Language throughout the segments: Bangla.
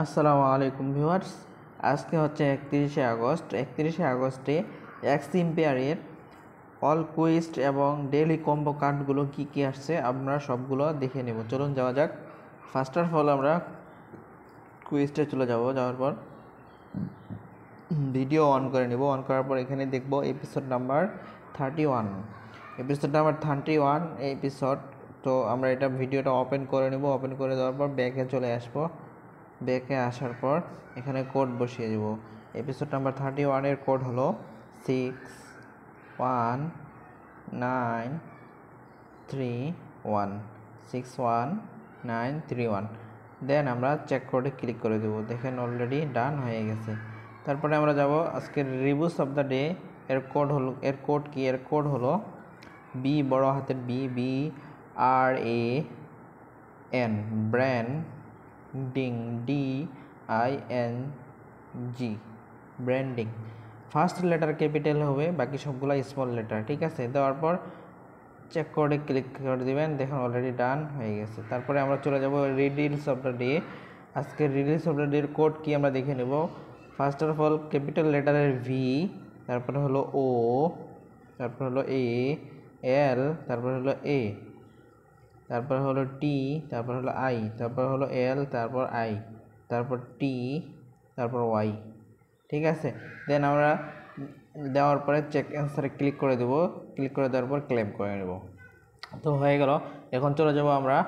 আসসালামু আলাইকুম ভিউয়ার্স। আজকে হচ্ছে 31শে আগস্ট। 31শে আগস্টে এক্স এম্পিয়ারের অল কুইস্ট এবং ডেইলি কম্বো কার্ডগুলো কি আসছে আমরা সবগুলো দেখে নেব। চলুন যাওয়া যাক। ফার্স্ট অফ অল আমরা কুইস্টে চলে যাব। যাওয়ার পর ভিডিও অন করে নেব। অন করার পর এখানে দেখব episode number 31। Episode number 31 episode. তো আমরা এটা ভিডিওটা ওপেন করে নেব। ওপেন করে দেওয়ার পর ব্যাকে চলে আসবো। ব্যাকে আসার পর এখানে কোড বসিয়ে দেব। এপিসোড নাম্বার 31 এর কোড হলো 61931 দেন আমরা চেক কোডে ক্লিক করে দেব। দেখেন অলরেডি ডান হয়ে গেছে। তারপরে আমরা যাব আজকের রিভিউস অফ দ্য ডে। এর কোড কি? এর কোড হলো বি, বড় হাতের BRAN, BRANDING, branding. First letter capital হবে, বাকি সবগুলো স্মল লেটার। ঠিক আছে, দেওয়ার পর চেক কোডে ক্লিক করে দিবেন। দেখুন অলরেডি ডান হয়ে গেছে। তারপরে আমরা চলে যাব রিডিলস অফ দ্য ডে। আজকের রিডিলস অফ দ্য ডে এর কোড কি আমরা দেখে নেব। ফার্স্ট অফ অল ক্যাপিটাল লেটারের ভি, তারপরে হলো ও, তারপর হলো AL, তারপর হলো A, তারপর হলো টি, তারপর হলো আই, তারপর হলো এল, তারপর আই, তারপর টি, তারপর ওয়াই। ঠিক আছে, দেন আমরা দেওয়ার পরে চেক অ্যান্সারে ক্লিক করে দেব। ক্লিক করে দেওয়ার পর ক্লেম করে নেব। তো হয়ে গেল। এখন চলে যাব আমরা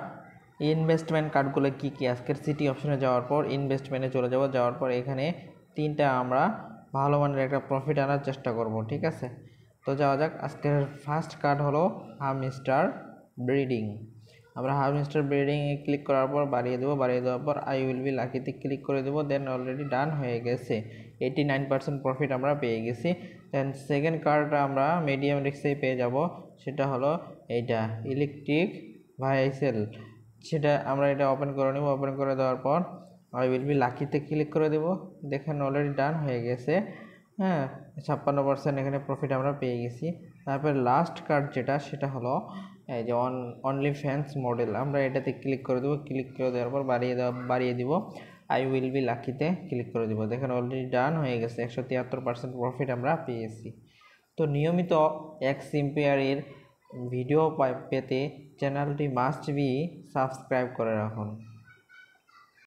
ইনভেস্টমেন্ট কার্ডগুলো কি আজকের সিটি অপশনে যাওয়ার পর ইনভেস্টমেন্টে চলে যাব। যাওয়ার পর এখানে তিনটা আমরা ভালো মানের একটা প্রফিট আনার চেষ্টা করব। ঠিক আছে, তো যাওয়া যাক। আজকের ফার্স্ট কার্ড হলো হামস্টার ব্রিডিং। আমরা হামস্টার ব্রিডিংয়ে ক্লিক করার পর বাড়িয়ে দেবো। বাড়িয়ে দেওয়ার পর আই উইল বি লাকিতে ক্লিক করে দেবো। দেন অলরেডি ডান হয়ে গেছে। 89% প্রফিট আমরা পেয়ে গেছি। দেন সেকেন্ড কার্ডটা আমরা মিডিয়াম রিস্কেই পেয়ে যাব। সেটা হলো এইটা ইলেকট্রিক ভেহিকল। সেটা আমরা এটা ওপেন করে নেব। ওপেন করে দেওয়ার পর আই উইল বি লাকিতে ক্লিক করে দেবো। দেখেন অলরেডি ডান হয়ে গেছে। হ্যাঁ, 56% এখানে প্রফিট আমরা পেয়ে গেছি। তারপর লাস্ট কার্ড যেটা, সেটা হলো এই যে অনলি ফ্যান্স মডেল। আমরা এটাতে ক্লিক করে দেবো। ক্লিক করে দেওয়ার পর বাড়িয়ে দিব। আই উইল বি লাকিতে ক্লিক করে দেবো। দেখেন অলরেডি ডান হয়ে গেছে। 173% প্রফিট আমরা পেয়েছি। তো নিয়মিত এক্স এম্পিয়ারের ভিডিও পেতে চ্যানেলটি মাস্ট বি সাবস্ক্রাইব করে রাখুন।